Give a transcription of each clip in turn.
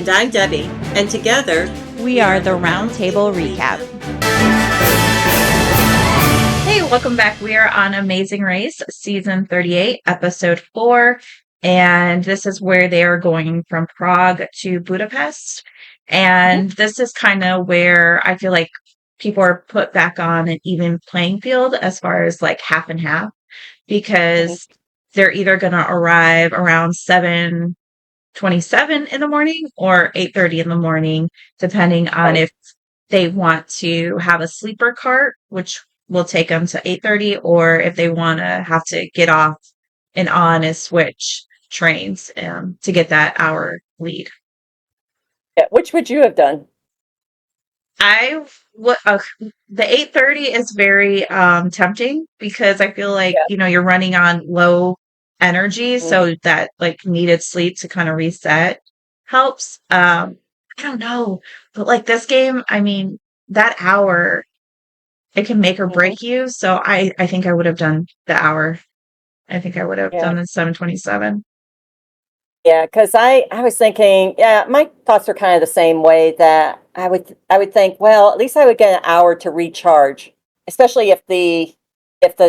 And I'm Debbie, and together we are the Roundtable Recap. Hey, welcome back. We are on Amazing Race, Season 38, Episode 4, and this is where they are going from Prague to Budapest. And this is kind of where I feel like people are put back on an even playing field as far as like half and half, because they're either going to arrive around 7:27 in the morning or 8:30 in the morning, depending on if they want to have a sleeper cart, which will take them to 8:30, or if they want to have to get off and on and switch trains to get that hour lead. Yeah, which would you have done? The 8:30 is very tempting, because I feel like you're running on low energy, so that like needed sleep to kind of reset helps. I don't know, but like this game, I mean, that hour, it can make or break you. So I think I would have done the hour. I think I would have done the 7:27. Yeah, because I was thinking, my thoughts are kind of the same way, that I would think, well, at least I would get an hour to recharge, especially if the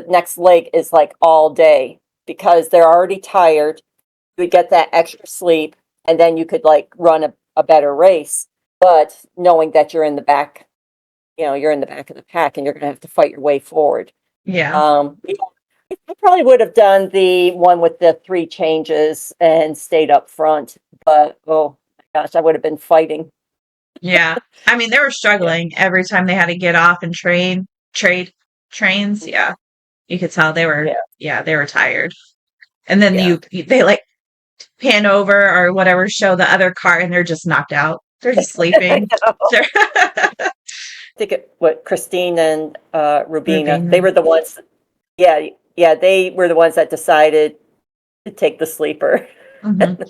next leg is like all day, because they're already tired. You would get that extra sleep, and then you could like run a better race. But knowing that you're in the back, you're in the back of the pack, and you're going to have to fight your way forward. Yeah. I probably would have done the one with the 3 changes and stayed up front, but oh my gosh, I would have been fighting. Yeah. I mean, they were struggling every time they had to get off and trade trains. Yeah. You could tell they were, they were tired. And then they like pan over or whatever, show the other car, and they're just knocked out. They're just sleeping. I think Christine and Rubina, they were the ones. They were the ones that decided to take the sleeper. And,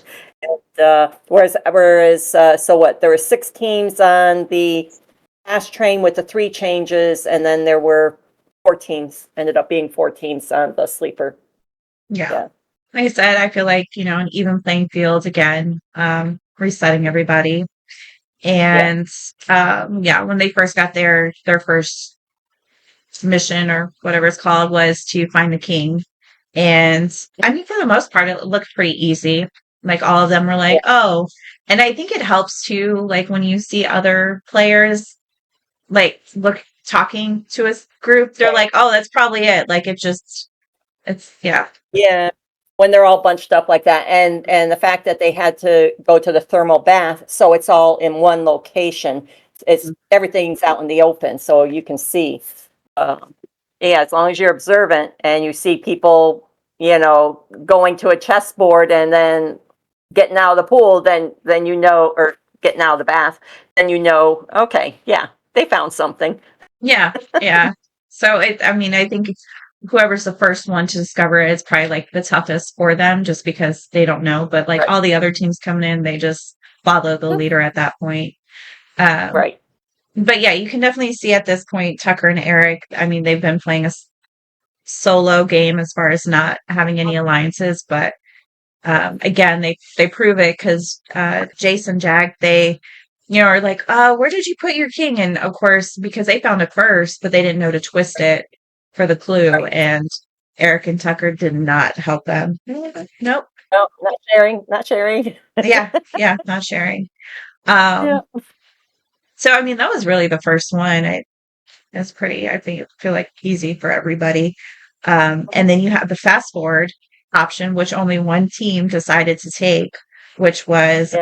whereas there were 6 teams on the fast train with the 3 changes, and then there were 4 teams. Ended up being 4 teams on the sleeper. Yeah. Like I said, I feel like an even playing field again, resetting everybody. And when they first got their first mission or whatever it's called was to find the king. And I mean, for the most part, it looked pretty easy. Like all of them were like, oh, and I think it helps too. Like when you see other players like talking to a group, they're like, oh, that's probably it. Like Yeah. When they're all bunched up like that, and the fact that they had to go to the thermal bath, so it's all in one location. It's everything's out in the open, so you can see. As long as you're observant and you see people, going to a chessboard and then getting out of the pool, then or getting out of the bath, then okay, they found something. Yeah. So I think whoever's the first one to discover it is probably like the toughest for them, just because they don't know. But like all the other teams coming in, they just follow the leader at that point. Right. But yeah, you can definitely see at this point, Tucker and Eric, I mean, they've been playing a solo game as far as not having any alliances. But again, they prove it, because Jason, Jack, they are like, where did you put your king? And of course, because they found it first, but they didn't know to twist it for the clue. Right. And Eric and Tucker did not help them. Nope. No, not sharing. Not sharing. Not sharing. So, I mean, that was really the first one. It's pretty, I feel like easy for everybody. And then you have the fast forward option, which only one team decided to take, which was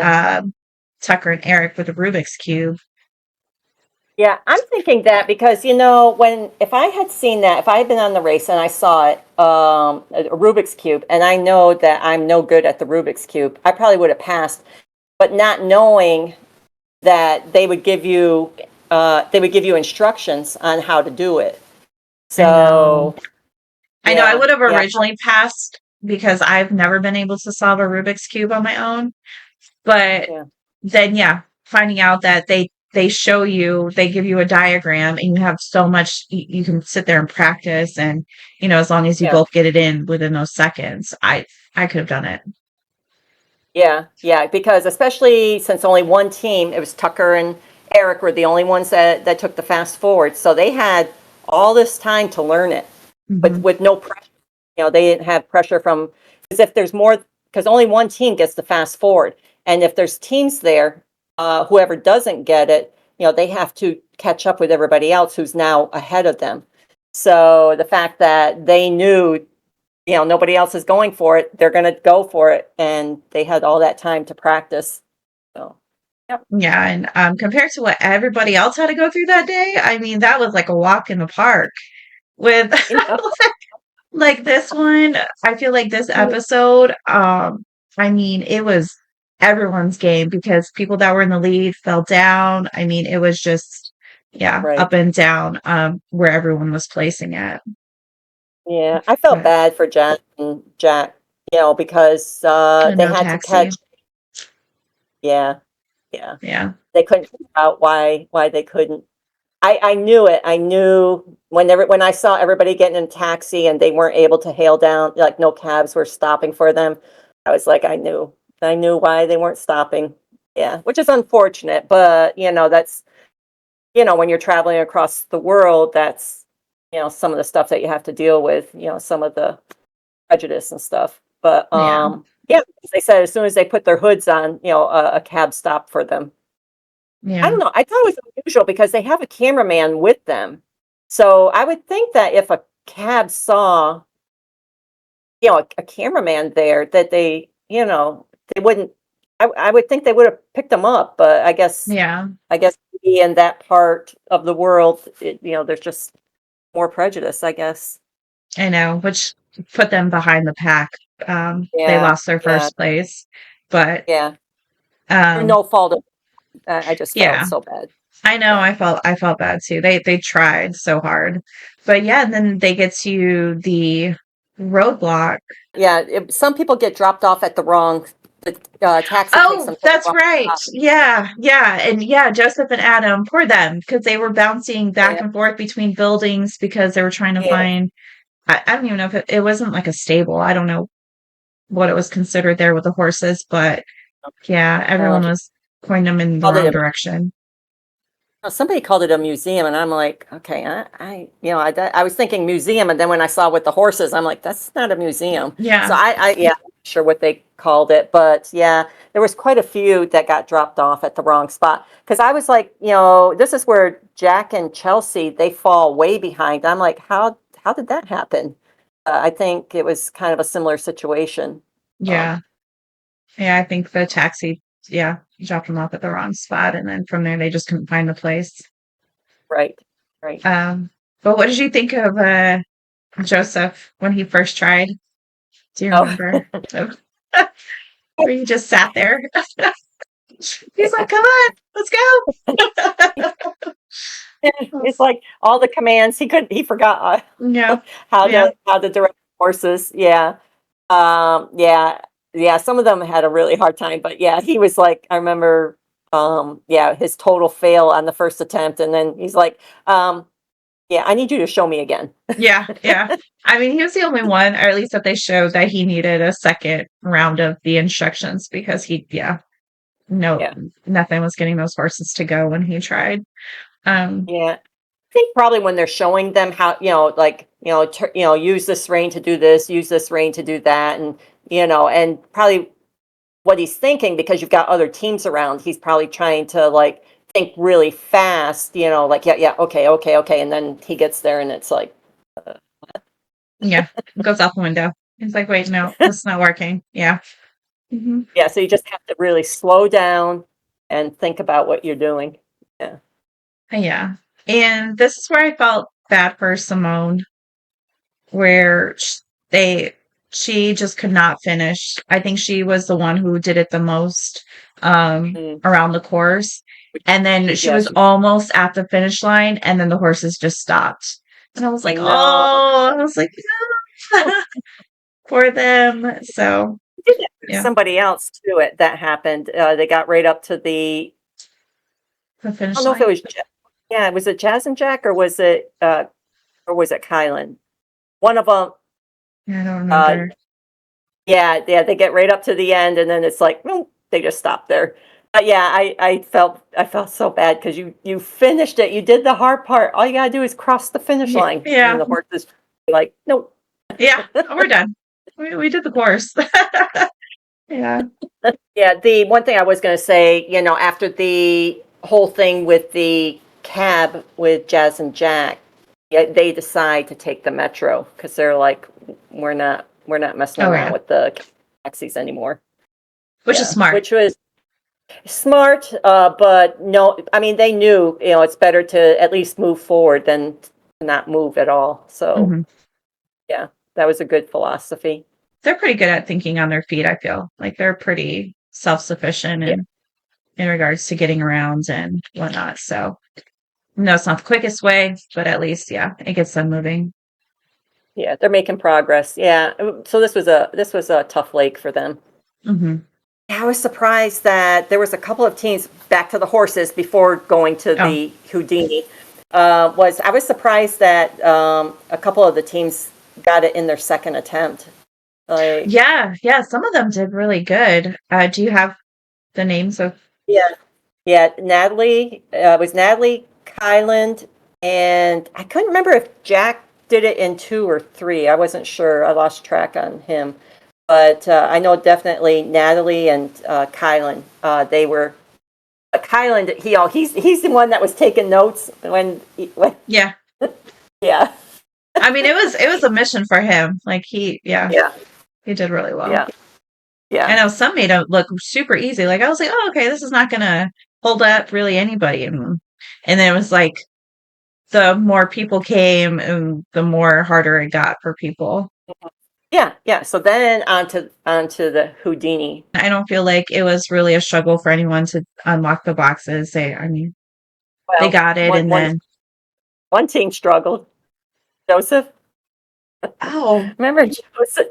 Tucker and Eric with the Rubik's Cube. Yeah, I'm thinking that because, if I had seen that, if I had been on the race and I saw it, a Rubik's Cube, and I know that I'm no good at the Rubik's Cube, I probably would have passed. But not knowing that they would give you instructions on how to do it. So I know I would have originally passed, because I've never been able to solve a Rubik's Cube on my own. But then, finding out that they show you, they give you a diagram, and you have so much, you can sit there and practice, and, as long as you both get it in within those seconds, I could have done it. Yeah, because especially since only one team, it was Tucker and Eric were the only ones that took the fast forward. So they had all this time to learn it Hmm. with no pressure. They didn't have pressure from, because if there's more, because only one team gets the fast forward. And if there's teams there, whoever doesn't get it, they have to catch up with everybody else who's now ahead of them. So the fact that they knew nobody else is going for it, they're going to go for it, and they had all that time to practice. So, yep. Yeah, and compared to what everybody else had to go through that day, I mean, that was like a walk in the park with You know, like this one. I feel like this episode, I mean, it was everyone's game because people that were in the lead fell down. I mean, it was just, yeah, right. up and down, where everyone was placing it. Yeah, I felt But bad for Jack and Jack, because they no had to taxi. catch. Yeah, yeah, Yeah. they couldn't figure out why they couldn't. I knew it. I knew when I saw everybody getting in a taxi and they weren't able to hail down, like no cabs were stopping for them. I was like, I knew why they weren't stopping. Yeah, which is unfortunate, but that's when you're traveling across the world, that's some of the stuff that you have to deal with. Some of the prejudice and stuff. But Yeah. yeah, as they said, as soon as they put their hoods on, a cab stopped for them. I Yeah. don't know. I thought it was unusual because they have a cameraman with them. So I would think that if a cab saw, a cameraman there, that they wouldn't. I would think they would have picked them up, but Yeah. I guess in that part of the world, there's just more prejudice, I guess. I know, which put them behind the pack. They Yeah, lost their yeah, first place, but yeah. Through um, no fault of, I just felt yeah, so bad. I know. Yeah. I felt bad too. They tried so hard, but yeah, and then they get to the roadblock. Yeah, some people get dropped off at the taxi takes Oh, them to the that's wrong right. stop. Yeah, yeah, and yeah, Joseph and Adam, poor them, because they were bouncing back Yeah, and forth between buildings because they were trying to yeah, find. I don't even know if it wasn't like a stable. I don't know what it was considered there with the horses, but yeah, everyone um, was pointing them in the called it wrong a, direction. somebody called it a museum, and I'm like, okay, I was thinking museum, and then when I saw with the horses, I'm like, that's not a museum. So Yeah, yeah, I'm not sure what they called it, but yeah, there was quite a few that got dropped off at the wrong spot. Because I was like, this is where Jack and Chelsea, they fall way behind. I'm like, how did that happen? I think it was kind of a similar situation. Um, yeah, yeah. I think the taxi, yeah, dropped them off at the wrong spot, and then from there they just couldn't find the place. right, right. Um, but what did you think of Joseph when he first tried? Do you Oh, remember? Where he just sat there. He's like, "Come on, let's go." it's like all the commands he forgot Yeah, how yeah, to direct horses. Yeah. Yeah, yeah. Some of them had a really hard time, but yeah, he was like, I remember, yeah, his total fail on the first attempt, and then he's like, yeah, I need you to show me again. yeah, yeah. I mean, he was the only one, or at least that they showed that he needed a second round of the instructions because yeah, no, Yeah, nothing was getting those horses to go when he tried. Um, yeah. I think probably when they're showing them how, like, use this rein to do this, use this rein to do that, and and probably what he's thinking, because you've got other teams around, he's probably trying to like think really fast, like, yeah, yeah, okay, okay, okay, and then he gets there and it's like, yeah, goes out the window. He's like, "Wait, no, this is not working." Yeah. Hmm. yeah, so you just have to really slow down and think about what you're doing. Yeah. Yeah. And this is where I felt bad for Simone, where they she just could not finish. I think she was the one who did it the most Mm. around the course. And then she Yeah, was almost at the finish line, and then the horses just stopped. And I was I like, know. oh, I was like, no, for them. So, I did that for yeah, somebody else too. That happened. They got right up to the. the I don't finish know if it line. was. Yeah, was it Jazz and Jack or was it Kylan? One of them. I don't Uh, remember. Yeah, they get right up to the end, and then it's like, they just stop there. But yeah, I felt so bad because you finished it. You did the hard part. All you gotta do is cross the finish line. Yeah. And the horse is like, nope. Yeah. We're done. We did the course. Yeah. Yeah, the one thing I was gonna say, after the whole thing with the cab with Jazz and Jack, yeah, they decide to take the metro because they're like, we're not messing around with the taxis anymore. Which is smart. Which was smart, but no, I mean, they knew, it's better to at least move forward than to not move at all. So, yeah, that was a good philosophy. They're pretty good at thinking on their feet, I feel. Like they're pretty self-sufficient in regards to getting around and whatnot. So, no, it's not the quickest way, but at least, it gets them moving. Yeah, they're making progress. Yeah, so this was a tough lake for them. I was surprised that there was a couple of teams back to the horses before going to the Houdini. I was surprised that a couple of the teams got it in their second attempt. Yeah, some of them did really good. Do you have the names of? Yeah, Natalie. It was Natalie, Kyland, and I couldn't remember if Jack did it in 2 or 3. I wasn't sure. I lost track on him. But I know definitely Natalie and Kylan. They were Kylan. He's the one that was taking notes when Yeah. Yeah. I mean, it was a mission for him. Like he did really well. Yeah. I know some made it look super easy. Like I was like, oh, okay, this is not gonna hold up really anybody. And then it was like the more people came, and the more harder it got for people. Yeah. So then onto the Houdini. I don't feel like it was really a struggle for anyone to unlock the boxes. They got it, and then one team struggled. Joseph. Oh, remember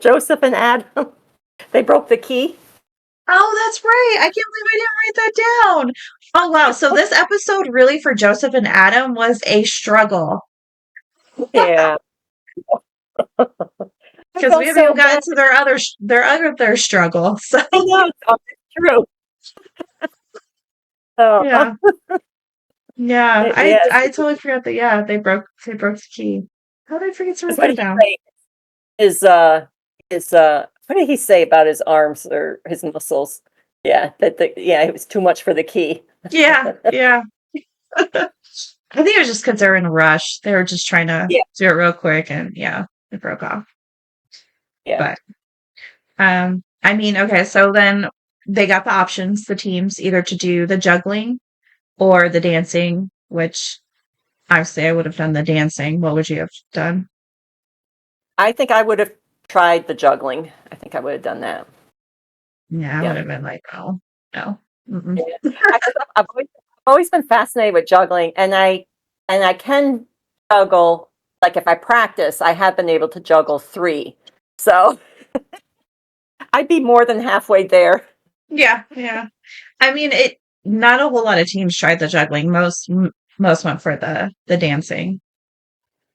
Joseph and Adam? They broke the key. Oh, that's right. I can't believe I didn't write that down. Oh, wow. So this episode really for Joseph and Adam was a struggle. Yeah. Because we haven't even gotten to their other struggle. So that's true. Yeah. I totally forgot that. Yeah, they broke the key. How did I forget to write that down? What did he say about his arms or his muscles? Yeah, it was too much for the key. Yeah. I think it was just because they were in a rush. They were just trying to do it real quick, and it broke off. Yeah. But I mean, okay, so then they got the options, the teams, either to do the juggling or the dancing, which obviously I would have done the dancing. What would you have done? I think I would have tried the juggling. I think I would have done that. Yeah, I would have been like, oh, no. I've always been fascinated with juggling, and I can juggle. Like if I practice, I have been able to juggle 3. So I'd be more than halfway there. Yeah. I mean, not a whole lot of teams tried the juggling. Most went for the dancing.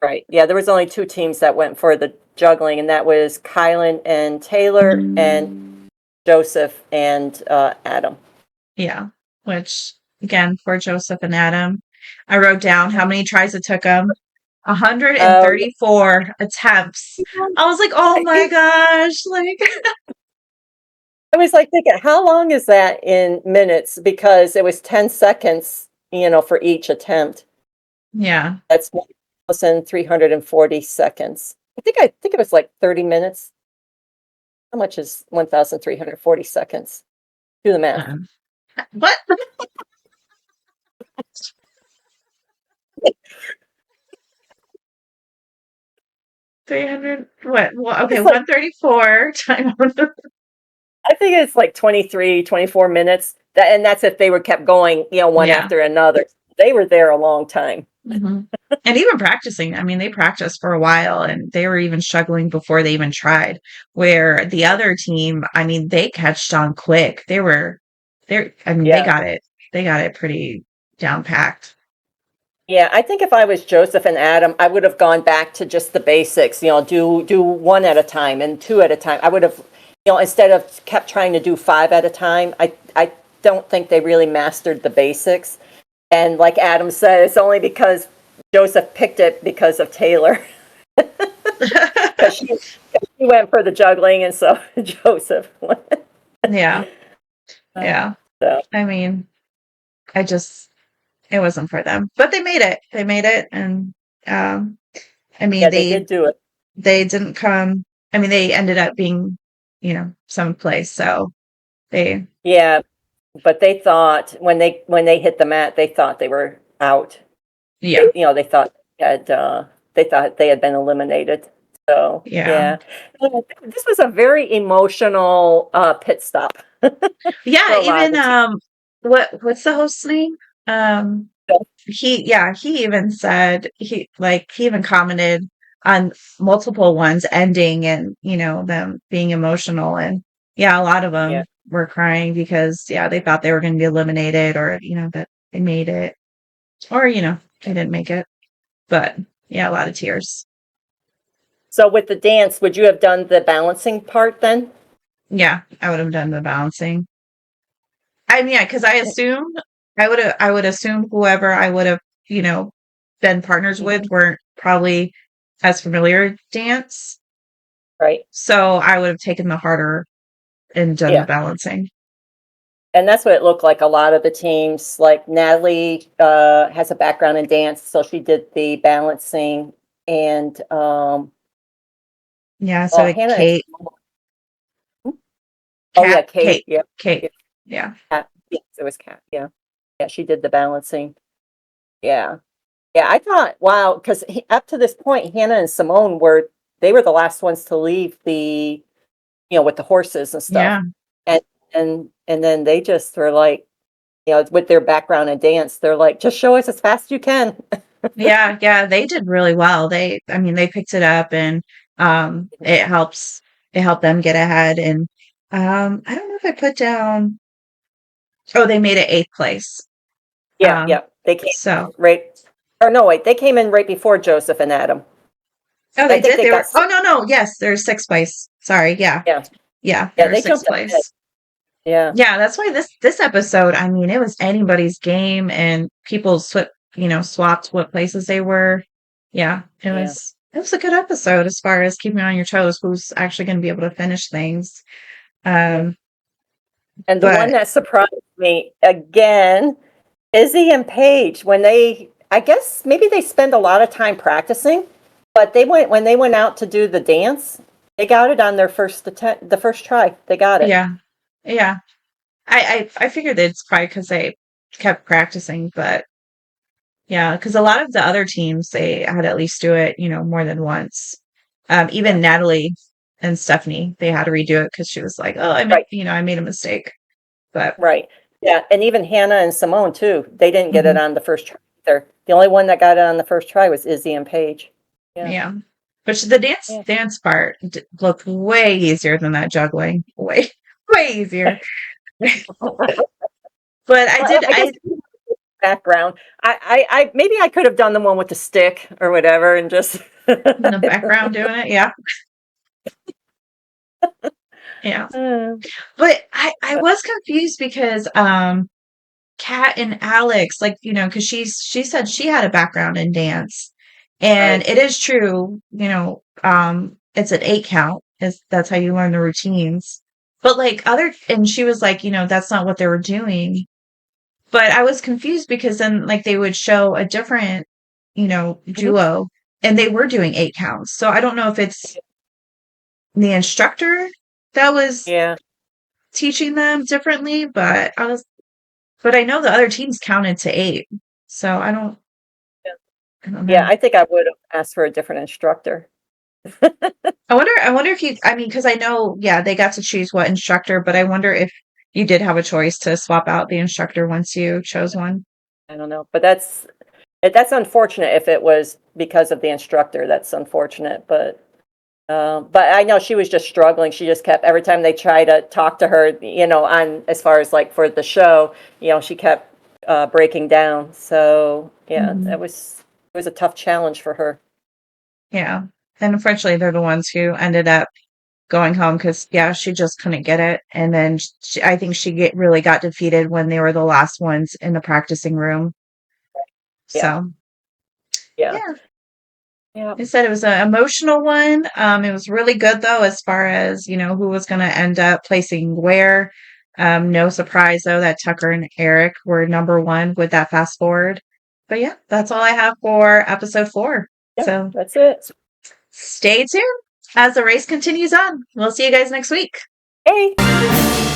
Right. Yeah, there was only 2 teams that went for the juggling, and that was Kylan and Taylor and Joseph and Adam. Yeah, which again for Joseph and Adam, I wrote down how many tries it took them. 134 attempts. I was like, oh my gosh, like I was like thinking, how long is that in minutes? Because it was 10 seconds, for each attempt. Yeah. That's 1,340 seconds. I think it was like 30 minutes. How much is 1,340 seconds? Do the math. What? 300 what? Well, okay, 134 times. I think it's like 23, 24 minutes. And that's if they were kept going, one after another. They were there a long time. Mm-hmm. And even practicing. I mean, they practiced for a while, and they were even struggling before they even tried. Where the other team, I mean, they catched on quick. They got it. They got it pretty down packed. Yeah, I think if I was Joseph and Adam, I would have gone back to just the basics, do 1 at a time and 2 at a time. I would have instead of kept trying to do 5 at a time, I don't think they really mastered the basics. And like Adam said, it's only because Joseph picked it because of Taylor. Because she went for the juggling, and so Joseph went. Yeah. Yeah. So, I mean, it wasn't for them, but they made it. They made it. And, I mean, yeah, they did do it. they didn't come. I mean, they ended up being, someplace. So they, Yeah, but they thought when they hit the mat, they thought they were out. yeah, They thought they had been eliminated. So yeah, this was a very emotional pit stop. yeah. For a lot of Even the team. what's the host's name? Um, he even said he even commented on multiple ones ending and them being emotional, and a lot of Yeah. them were crying because they thought they were going to be eliminated, or that they made it, or they didn't make it, but a lot of tears. So with the dance, would you have done the balancing part then? Yeah, I would have done the balancing. I mean, because I would assume whoever I would have, been partners with weren't probably as familiar with dance. Right. So I would have taken the harder and done the Yeah. balancing. And that's what it looked like. A lot of the teams, like Natalie, has a background in dance, so she did the balancing, and Yeah, so Hannah. Kate. Oh yeah, Kate. Yeah, Kate. Yeah. Kat. Yes, it was Kat. Yeah, yeah, she did the balancing. Yeah, yeah. I thought, wow, because up to this point, Hannah and Simone were the last ones to leave the, with the horses and stuff. Yeah. And then they just were like, with their background in dance, they're like, just show us as fast as you can. Yeah, they did really well. They picked it up, and it helped them get ahead. And I don't know if I put down. Oh, they made it 8th place. Yeah, yeah. They came So. right, or no, wait, they came in right before Joseph and Adam. Oh, they did. They Were. got Oh no. Yes, they're 6th place. Sorry. Yeah. Yeah, Yeah. yeah. They were They 6th jumped ahead. place. Yeah, Yeah. That's why this episode. I mean, it was anybody's game, and people swapped what places they were. Yeah. It was a good episode as far as keeping on your toes. Who's actually going to be able to finish things? and the one that surprised me again, Izzy and Paige, I guess maybe they spend a lot of time practicing, but when they went out to do the dance, they got it on their first attempt, the first try. They got it. Yeah. I figured it's probably because they kept practicing, but yeah, because a lot of the other teams, they had at least do it, more than once. Even Natalie and Stephanie, they had to redo it because she was like, "Oh, I made a mistake." But right, yeah, and even Hannah and Simone too. They didn't get it on the first try either. The only one that got it on the first try was Izzy and Paige. Yeah. But the dance part looked way easier than that juggling. Way easier. But I did. Background. I maybe I could have done the one with the stick or whatever, and just in the background doing it. Yeah. Yeah. But I was confused because Kat and Alex, because she said she had a background in dance, and it is true, it's an 8 count. That's how you learn the routines. But and she was like, that's not what they were doing. But I was confused because then they would show a different, duo, and they were doing 8 counts. So I don't know if it's the instructor that was teaching them differently, but I know the other teams counted to 8. So I don't know. Yeah, I think I would have asked for a different instructor. I wonder if you, because I know, they got to choose what instructor, but I wonder if you did have a choice to swap out the instructor once you chose one. I don't know, but that's unfortunate if it was because of the instructor. That's unfortunate, but I know she was just struggling. She just kept, every time they tried to talk to her, on as far as for the show, she kept breaking down. So it was a tough challenge for her. Yeah. And unfortunately, they're the ones who ended up going home because, yeah, she just couldn't get it. And then I think she really got defeated when they were the last ones in the practicing room. Yeah. So, Yeah. yeah. I said it was an emotional one. It was really good, though, as far as, who was going to end up placing where. No surprise, though, that Tucker and Eric were number one with that fast forward. But yeah, that's all I have for episode 4. Yeah, So that's it. stay tuned as the race continues on. We'll see you guys next week. Hey.